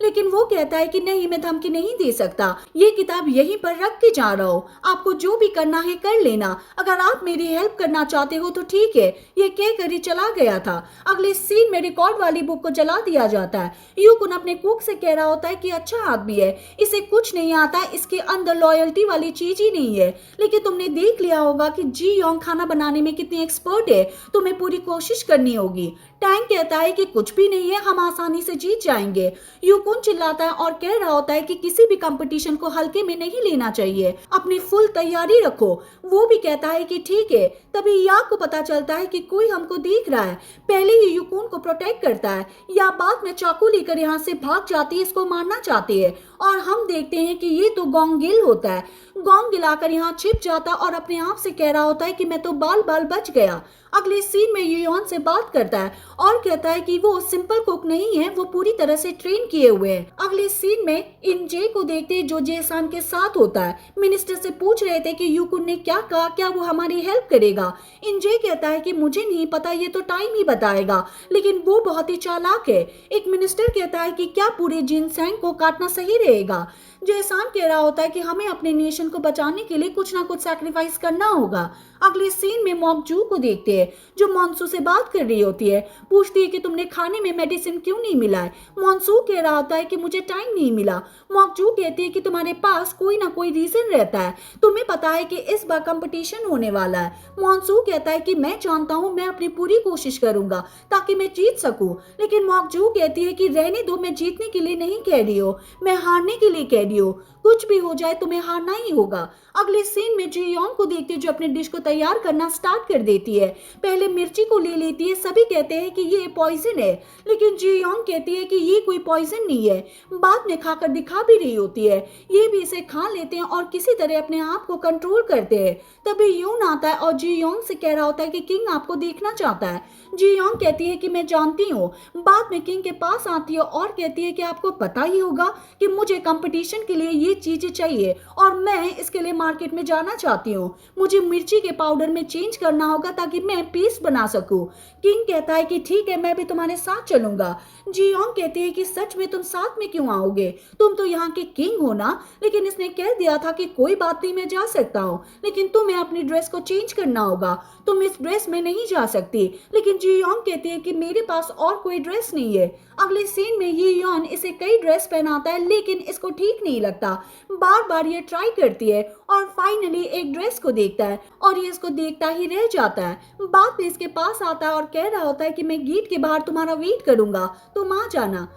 लेकिन वो कहता है कि नहीं, मैं धमकी नहीं दे सकता, ये किताब यहीं पर रख के जा रहा हूँ, आपको जो भी करना है कर लेना, अगर आप मेरी हेल्प करना चाहते हो तो ठीक है। ये कहकर ही चला गया था। अगले सीन में रिकॉर्ड वाली बुक को जला दिया जाता है। यूकुन अपने कुक से कह रहा होता है कि अच्छा आदमी है, इसे कुछ नहीं आता, इसके अंदर लॉयल्टी वाली चीज ही नहीं है। लेकिन तुमने देख लिया होगा कि जी योंग खाना बनाने में कितनी एक्सपर्ट है, तुम्हें पूरी कोशिश करनी होगी। टैंक कहता है कि कुछ भी नहीं है, हम आसानी से जीत जाएंगे। यूकुन चिल्लाता है और कह रहा होता है कि किसी भी कंपटीशन को हल्के में नहीं लेना चाहिए, अपनी फुल तैयारी रखो। वो भी कहता है कि ठीक है। तभी या को पता चलता है कि कोई हमको देख रहा है। पहले ही यूकुन को प्रोटेक्ट करता है, या बाद में चाकू लेकर यहाँ से भाग जाती है, इसको मारना चाहती है। और हम देखते हैं कि ये तो गोंगिल होता है। गोंगिल आकर यहाँ छिप जाता और अपने आप से कह रहा होता है कि मैं तो बाल बाल बच गया। अगले सीन में युयोन से बात करता है और कहता है कि वो सिंपल कुक नहीं है, वो पूरी तरह से ट्रेन किए हुए हैं। अगले सीन में इन जे को देखते हैं जो जेसान के साथ होता है। मिनिस्टर से पूछ रहे थे कि यूकुन ने क्या कहा, क्या वो हमारी हेल्प करेगा। इन जे कहता है कि मुझे नहीं पता, ये तो टाइम ही बताएगा, लेकिन वो बहुत ही चालाक है। एक मिनिस्टर कहता है कि क्या पूरे जिनसैंग को काटना सही रहेगा। जेसान कह रहा होता है कि हमें अपने नेशन को बचाने के लिए कुछ ना कुछ सैक्रिफाइस करना होगा। अगले सीन में मॉकजू को देखते हैं जो मॉन्सू से बात कर रही होती है। पूछती है कि तुमने खाने में मेडिसिन क्यों नहीं मिला है। मॉन्सू कह रहा होता है कि मुझे टाइम नहीं मिला। मॉकजू कहती है कि तुम्हारे पास कोई ना कोई रीजन रहता है, तुम्हें पता है कि इस बार कंपटीशन होने वाला है। मॉन्सू कहता है कि मैं जानता हूँ, मैं अपनी पूरी कोशिश करूंगा ताकि मैं जीत सकूं। लेकिन मॉकजू कहती है कि रहने दो, मैं जीतने के लिए नहीं कह रही हूँ, मैं हारने के लिए कह रही हूँ। कुछ भी हो जाए तुम्हें हारना ही होगा। अगले सीन में जी योंग को देखते जो अपने डिश को तैयार करना स्टार्ट कर देती है। पहले मिर्ची को ले लेती है। सभी कहते हैं कि ये पॉइजन है, लेकिन जी योंग कहती है कि ये कोई पॉइजन नहीं है। बाद में खाकर दिखा भी रही होती है। ये भी इसे खा लेते हैं और किसी तरह अपने आप को कंट्रोल करते हैं। तभी यून आता है और जी योंग से कह रहा होता है कि किंग आपको देखना चाहता है। जी योंग कहती है कि मैं जानती हूँ। बाद में किंग के पास आती है और कहती है कि आपको पता ही होगा कि मुझे कंपटीशन के लिए ये चीजें चाहिए और मैं इसके लिए मार्केट में जाना चाहती हूँ। मुझे मिर्ची के पाउडर में चेंज करना होगा ताकि मैं पेस्ट बना सकूं। किंग कहता है कि ठीक है, मैं भी तुम्हारे साथ चलूंगा। जी योंग कहती है कि सच में तुम साथ में क्यों आओगे, तुम तो यहाँ के किंग हो ना। लेकिन इसने कह दिया था कि कोई बात नहीं, मैं जा सकता हूँ, लेकिन तुम्हें अपनी ड्रेस को चेंज करना होगा, तुम इस ड्रेस में नहीं जा सकती। लेकिन जी योंग कहती है कि मेरे पास और कोई ड्रेस नहीं है। अगले सीन में ये योन इसे कई ड्रेस पहनाता है, लेकिन इसको ठीक नहीं लगता। बार बार ये ट्राई करती है और फाइनली एक ड्रेस को देखता है और ये इसको देखता ही रह जाता है। बाद में इसके पास आता है और कह रहा होता है कि मैं गेट के बाहर तुम्हारा वेट करूंगा, तुम आ जाना।